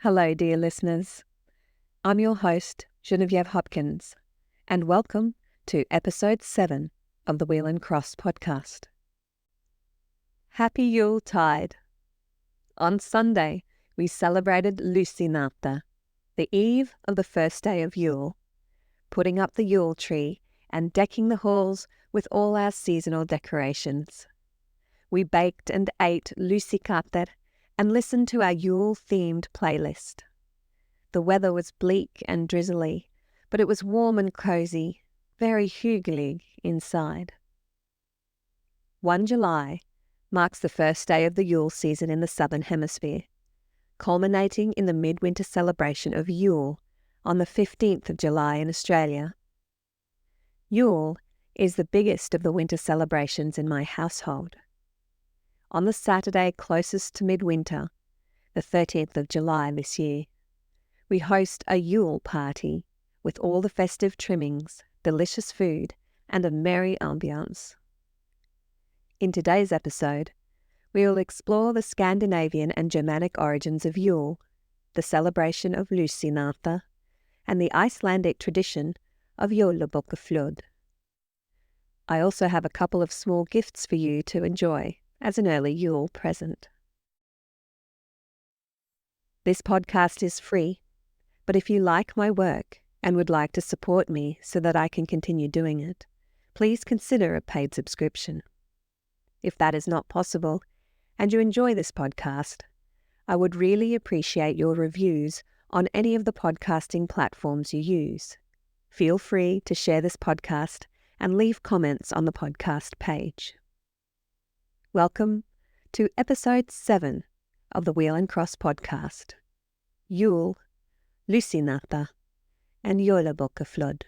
Hello, dear listeners. I'm your host, Genevieve Hopkins, and welcome to episode 7 of the Wheel and Cross podcast. Happy Yule tide! On Sunday, we celebrated Lussinatte, the eve of the first day of Yule, putting up the Yule tree and decking the halls with all our seasonal decorations. We baked and ate Lussinatte and listened to our Yule-themed playlist. The weather was bleak and drizzly, but it was warm and cosy, very hygelig inside. 1 July marks the first day of the Yule season in the southern hemisphere, culminating in the midwinter celebration of Yule on the 15th of July in Australia. Yule is the biggest of the winter celebrations in my household. On the Saturday closest to midwinter, the 13th of July this year, we host a Yule party with all the festive trimmings, delicious food, and a merry ambience. In today's episode, we will explore the Scandinavian and Germanic origins of Yule, the celebration of Lussinatte, and the Icelandic tradition of Jólabókaflóð. I also have a couple of small gifts for you to enjoy as an early Yule present. This podcast is free, but if you like my work and would like to support me so that I can continue doing it, please consider a paid subscription. If that is not possible, and you enjoy this podcast, I would really appreciate your reviews on any of the podcasting platforms you use. Feel free to share this podcast and leave comments on the podcast page. Welcome to episode 7 of the Wheel and Cross podcast, Yule, Lussinatte, and Jólabókaflóð.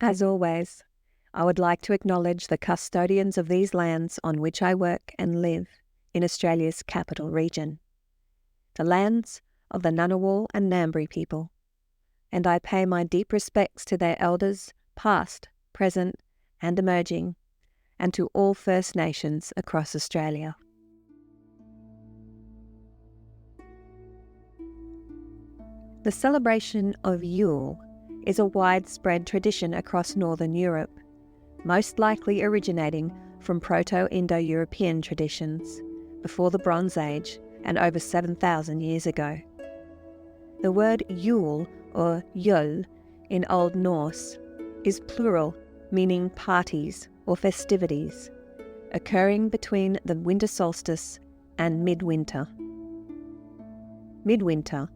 As always, I would like to acknowledge the custodians of these lands on which I work and live in Australia's capital region, the lands of the Ngunnawal and Ngambri people, and I pay my deep respects to their elders, past, present, and emerging, and to all First Nations across Australia. The celebration of Yule is a widespread tradition across Northern Europe, most likely originating from Proto-Indo-European traditions before the Bronze Age and over 7,000 years ago. The word Yule, or Jól, in Old Norse, is plural, meaning parties or festivities, occurring between the winter solstice and midwinter. Midwinter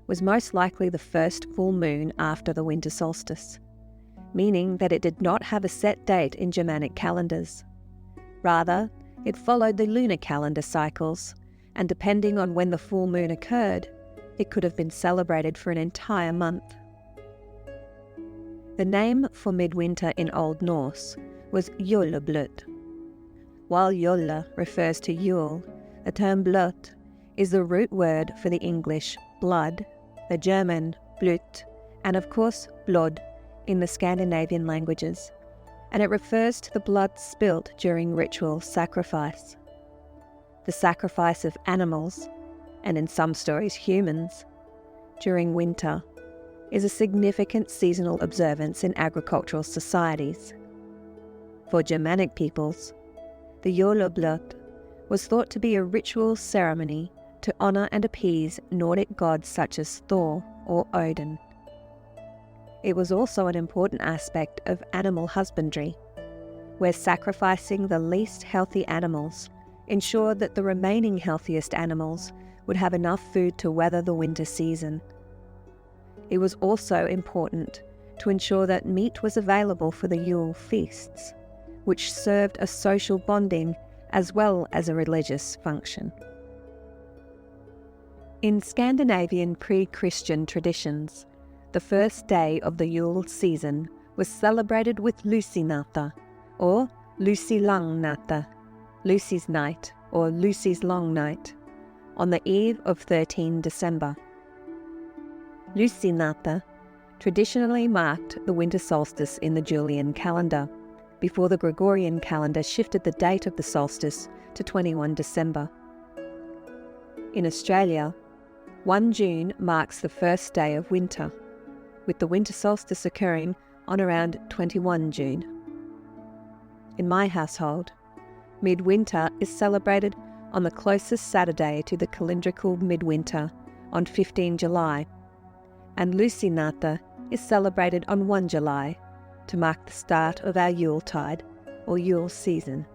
was most likely the first full moon after the winter solstice, meaning that it did not have a set date in Germanic calendars. Rather, it followed the lunar calendar cycles, and depending on when the full moon occurred, it could have been celebrated for an entire month. The name for midwinter in Old Norse was Jólablót. While Jóla refers to Yule, the term blót is the root word for the English blood, the German Blut, and of course blod in the Scandinavian languages, and it refers to the blood spilt during ritual sacrifice. The sacrifice of animals, and in some stories humans, during winter is a significant seasonal observance in agricultural societies. For Germanic peoples, the Jólablót was thought to be a ritual ceremony to honour and appease Nordic gods such as Thor or Odin. It was also an important aspect of animal husbandry, where sacrificing the least healthy animals ensured that the remaining healthiest animals would have enough food to weather the winter season. It was also important to ensure that meat was available for the Yule feasts, which served a social bonding as well as a religious function. In Scandinavian pre-Christian traditions, the first day of the Yule season was celebrated with Lussinatte, or Lussinatte, Lucy's night or Lucy's long night, on the eve of 13 December. Lussinatte traditionally marked the winter solstice in the Julian calendar, before the Gregorian calendar shifted the date of the solstice to 21 December. In Australia, 1 June marks the first day of winter, with the winter solstice occurring on around 21 June. In my household, midwinter is celebrated on the closest Saturday to the calendrical midwinter on 15 July, and Lussinatte is celebrated on 1 July to mark the start of our Yuletide or Yule season.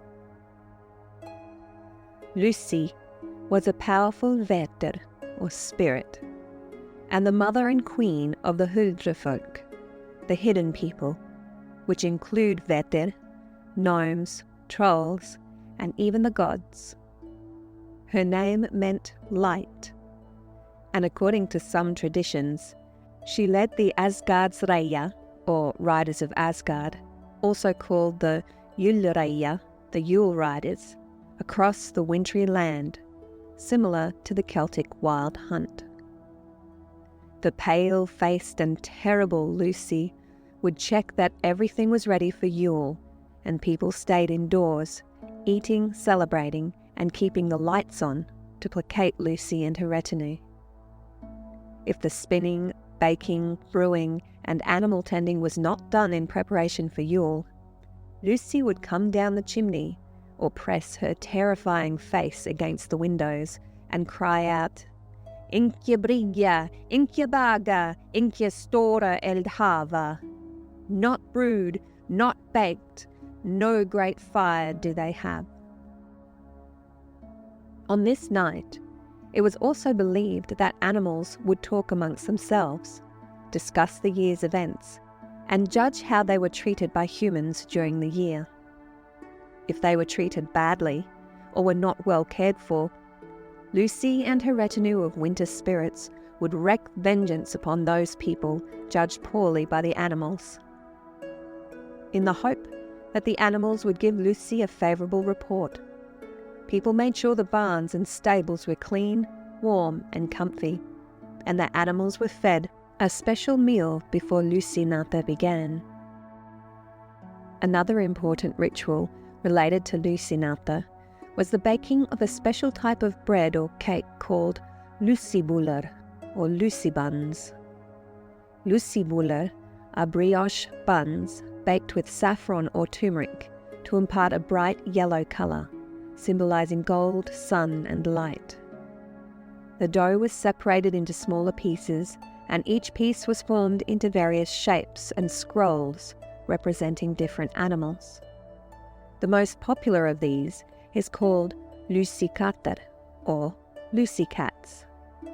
Lucy was a powerful vætter or spirit, and the mother and queen of the Huldrefolk, the hidden people, which include vætter, gnomes, trolls, and even the gods. Her name meant light, and according to some traditions, she led the Asgardsreia, or Riders of Asgard, also called the Julereia, the Yule Riders, across the wintry land, similar to the Celtic wild hunt. The pale-faced and terrible Lucy would check that everything was ready for Yule, and people stayed indoors, eating, celebrating, and keeping the lights on to placate Lucy and her retinue. If the spinning, baking, brewing, and animal tending was not done in preparation for Yule, Lucy would come down the chimney or press her terrifying face against the windows and cry out, "Inkje brigja, inkje baga, inkje stora eld hava." Not brewed, not baked, no great fire do they have. On this night, it was also believed that animals would talk amongst themselves, discuss the year's events, and judge how they were treated by humans during the year. If they were treated badly or were not well cared for, Lucy and her retinue of winter spirits would wreak vengeance upon those people judged poorly by the animals. In the hope that the animals would give Lucy a favourable report, people made sure the barns and stables were clean, warm and comfy, and the animals were fed a special meal before Lussinatte began. Another important ritual related to Lussinatte was the baking of a special type of bread or cake called lussibuller or Lucy buns. Lussibuller are brioche buns baked with saffron or turmeric to impart a bright yellow colour, symbolising gold, sun and light. The dough was separated into smaller pieces, and each piece was formed into various shapes and scrolls representing different animals. The most popular of these is called lussikatter or Lucy cats,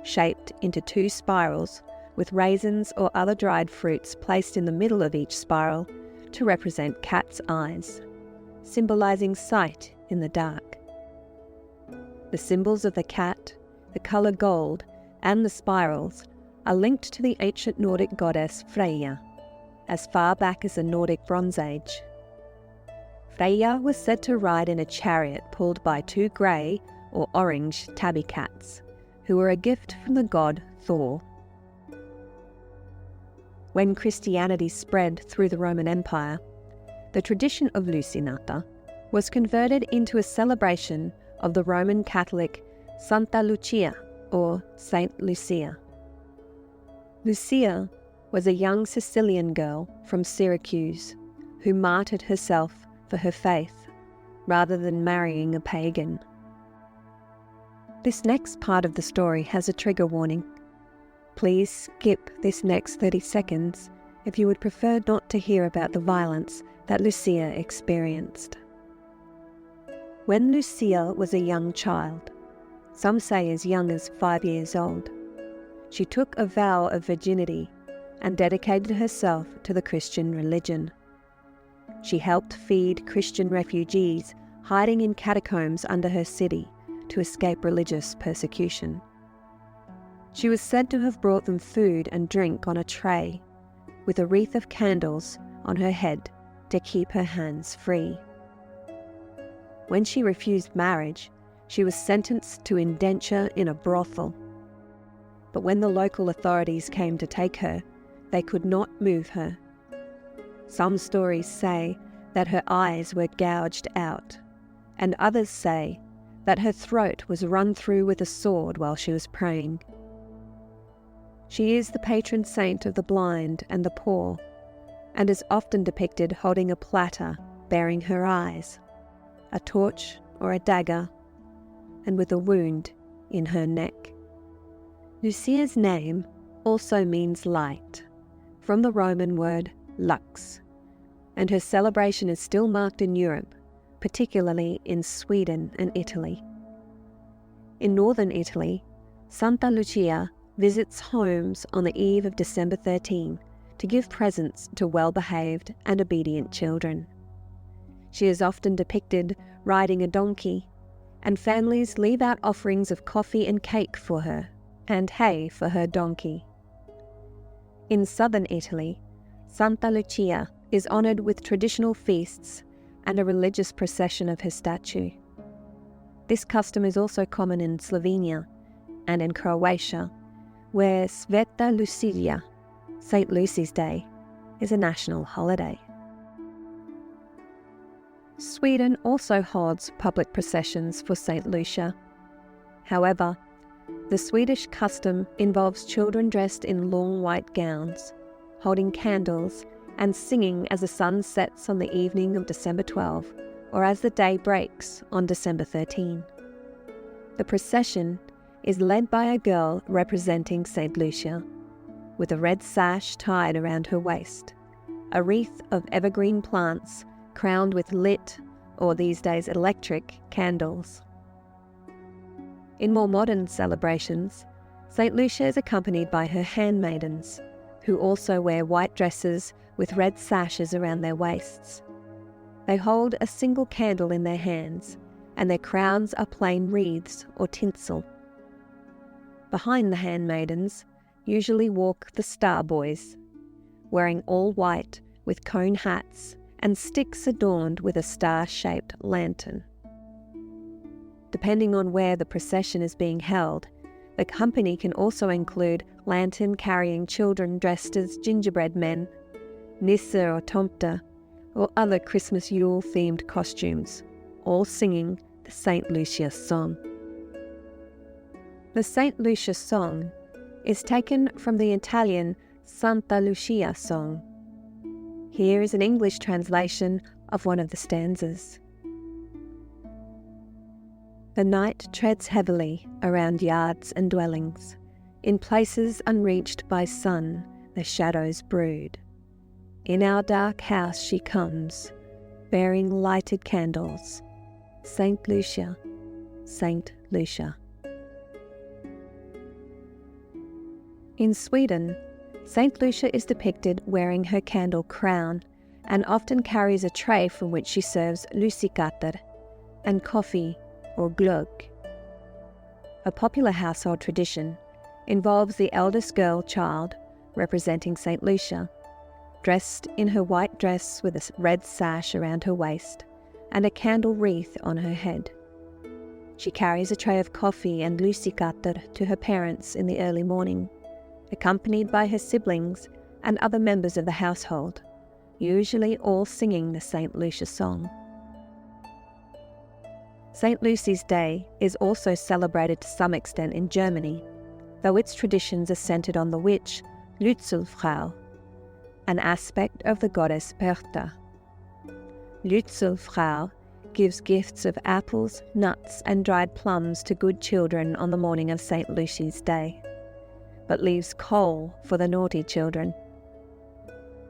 shaped into 2 spirals with raisins or other dried fruits placed in the middle of each spiral to represent cat's eyes, symbolising sight in the dark. The symbols of the cat, the colour gold, and the spirals are linked to the ancient Nordic goddess Freya, as far back as the Nordic Bronze Age. Freya was said to ride in a chariot pulled by 2 grey or orange tabby cats, who were a gift from the god Thor. When Christianity spread through the Roman Empire, the tradition of Lussinatte was converted into a celebration of the Roman Catholic Santa Lucia or Saint Lucia. Lucia was a young Sicilian girl from Syracuse who martyred herself for her faith rather than marrying a pagan. This next part of the story has a trigger warning. Please skip this next 30 seconds if you would prefer not to hear about the violence that Lucia experienced. When Lucia was a young child, some say as young as 5 years old, she took a vow of virginity and dedicated herself to the Christian religion. She helped feed Christian refugees hiding in catacombs under her city to escape religious persecution. She was said to have brought them food and drink on a tray, with a wreath of candles on her head to keep her hands free. When she refused marriage, she was sentenced to indenture in a brothel. But when the local authorities came to take her, they could not move her. Some stories say that her eyes were gouged out, and others say that her throat was run through with a sword while she was praying. She is the patron saint of the blind and the poor, and is often depicted holding a platter bearing her eyes, a torch or a dagger, and with a wound in her neck. Lucia's name also means light, from the Roman word lux, and her celebration is still marked in Europe, particularly in Sweden and Italy. In northern Italy, Santa Lucia visits homes on the eve of December 13 to give presents to well-behaved and obedient children. She is often depicted riding a donkey, and families leave out offerings of coffee and cake for her, and hay for her donkey. In southern Italy, Santa Lucia is honoured with traditional feasts and a religious procession of her statue. This custom is also common in Slovenia and in Croatia, where Sveta Lucia, St. Lucy's Day, is a national holiday. Sweden also holds public processions for St. Lucia. However, the Swedish custom involves children dressed in long white gowns, holding candles and singing as the sun sets on the evening of December 12 or as the day breaks on December 13. The procession is led by a girl representing St. Lucia, with a red sash tied around her waist, a wreath of evergreen plants crowned with lit, or these days electric, candles. In more modern celebrations, St. Lucia is accompanied by her handmaidens, who also wear white dresses with red sashes around their waists. They hold a single candle in their hands, and their crowns are plain wreaths or tinsel. Behind the handmaidens usually walk the star boys, wearing all white with cone hats and sticks adorned with a star-shaped lantern. Depending on where the procession is being held, the company can also include lantern-carrying children dressed as gingerbread men, Nisse or Tomte, or other Christmas Yule-themed costumes, all singing the St. Lucia song. The St. Lucia song is taken from the Italian Santa Lucia song. Here is an English translation of one of the stanzas. The night treads heavily around yards and dwellings. In places unreached by sun, the shadows brood. In our dark house she comes, bearing lighted candles. Saint Lucia, Saint Lucia. In Sweden, Saint Lucia is depicted wearing her candle crown and often carries a tray from which she serves lussikatter and coffee or glögg. A popular household tradition involves the eldest girl child, representing Saint Lucia, dressed in her white dress with a red sash around her waist and a candle wreath on her head. She carries a tray of coffee and lussikatter to her parents in the early morning, accompanied by her siblings and other members of the household, usually all singing the St. Lucia song. St. Lucy's Day is also celebrated to some extent in Germany, though its traditions are centred on the witch Lützelfrau, an aspect of the goddess Bertha. Lützelfrau gives gifts of apples, nuts and dried plums to good children on the morning of St. Lucy's Day, but leaves coal for the naughty children.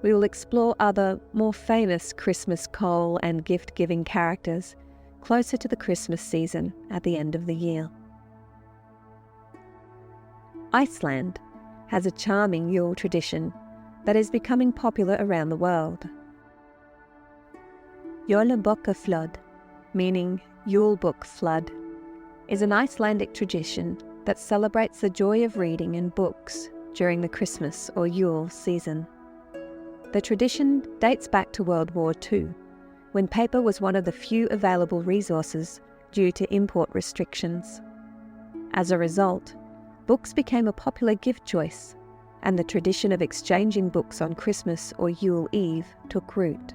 We will explore other, more famous Christmas coal and gift-giving characters closer to the Christmas season at the end of the year. Iceland has a charming Yule tradition that is becoming popular around the world. Jólabókaflóð, meaning Yule book flood, is an Icelandic tradition that celebrates the joy of reading and books during the Christmas or Yule season. The tradition dates back to World War II, when paper was one of the few available resources due to import restrictions. As a result, books became a popular gift choice, and the tradition of exchanging books on Christmas or Yule Eve took root.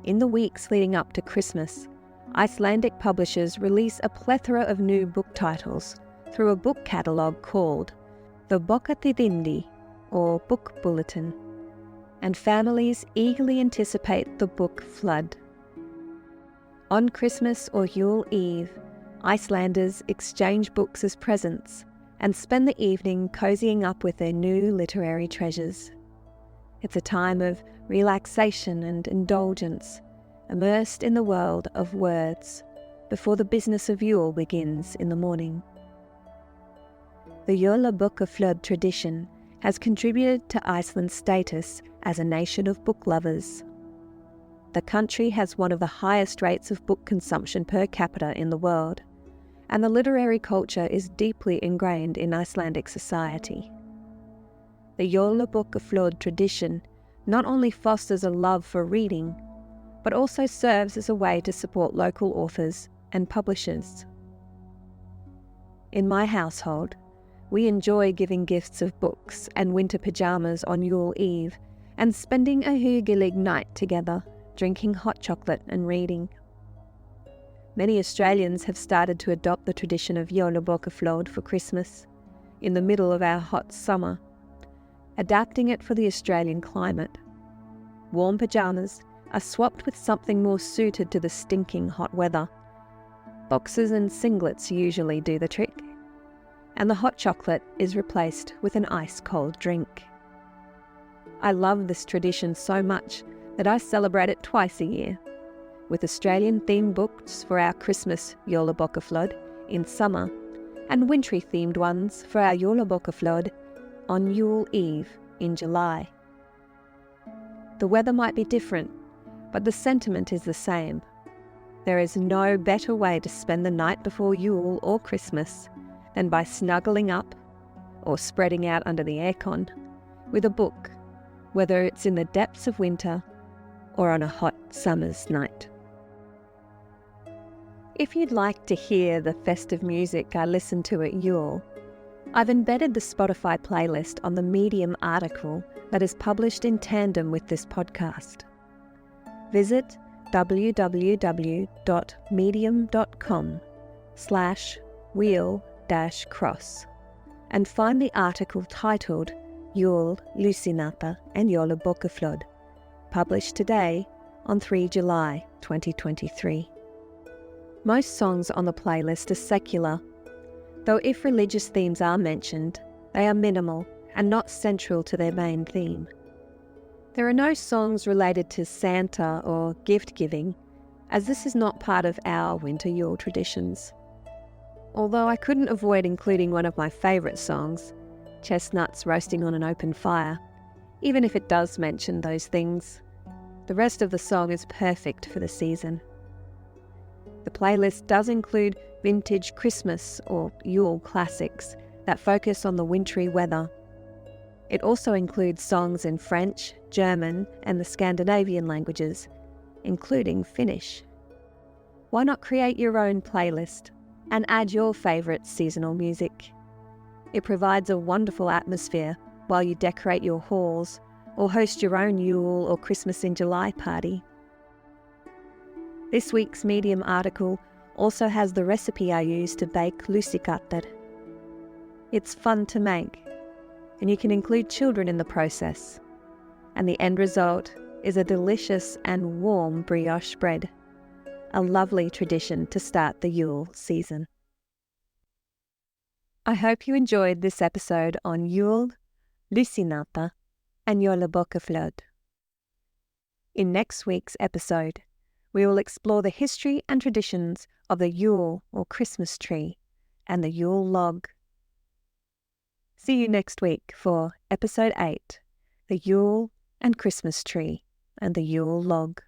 In the weeks leading up to Christmas, Icelandic publishers release a plethora of new book titles through a book catalogue called the Bókatíðindi, or Book Bulletin, and families eagerly anticipate the book flood. On Christmas or Yule Eve, Icelanders exchange books as presents and spend the evening cozying up with their new literary treasures. It's a time of relaxation and indulgence, immersed in the world of words, before the business of Yule begins in the morning. The Jólabókaflóð tradition has contributed to Iceland's status as a nation of book lovers. The country has one of the highest rates of book consumption per capita in the world, and the literary culture is deeply ingrained in Icelandic society. The Jólabókaflóð tradition not only fosters a love for reading, but also serves as a way to support local authors and publishers. In my household, we enjoy giving gifts of books and winter pyjamas on Yule Eve and spending a hyggelig night together, drinking hot chocolate and reading. Many Australians have started to adopt the tradition of Jólabókaflóð for Christmas, in the middle of our hot summer, adapting it for the Australian climate. Warm pyjamas are swapped with something more suited to the stinking hot weather. Boxers and singlets usually do the trick, and the hot chocolate is replaced with an ice-cold drink. I love this tradition so much that I celebrate it twice a year, with Australian-themed books for our Christmas Jólabókaflóð in summer, and wintry-themed ones for our Jólabókaflóð on Yule Eve in July. The weather might be different, but the sentiment is the same. There is no better way to spend the night before Yule or Christmas than by snuggling up, or spreading out under the aircon, with a book, whether it's in the depths of winter or on a hot summer's night. If you'd like to hear the festive music I listen to at Yule, I've embedded the Spotify playlist on the Medium article that is published in tandem with this podcast. Visit www.medium.com/wheel-cross and find the article titled Yule, Lussinatte and Jólabókaflóð, published today on 3 July 2023. Most songs on the playlist are secular, though if religious themes are mentioned, they are minimal and not central to their main theme. There are no songs related to Santa or gift-giving, as this is not part of our winter Yule traditions. Although I couldn't avoid including one of my favourite songs, Chestnuts Roasting on an Open Fire, even if it does mention those things. The rest of the song is perfect for the season. The playlist does include vintage Christmas or Yule classics that focus on the wintry weather. It also includes songs in French, German, and the Scandinavian languages, including Finnish. Why not create your own playlist and add your favourite seasonal music? It provides a wonderful atmosphere while you decorate your halls or host your own Yule or Christmas in July party. This week's Medium article also has the recipe I use to bake Lussinatte. It's fun to make, and you can include children in the process, and the end result is a delicious and warm brioche bread, a lovely tradition to start the Yule season. I hope you enjoyed this episode on Yule, Lussinatte and Jólabókaflóð. In next week's episode, we will explore the history and traditions of the Yule or Christmas tree and the Yule log. See you next week for Episode 8, The Yule and Christmas Tree and the Yule Log.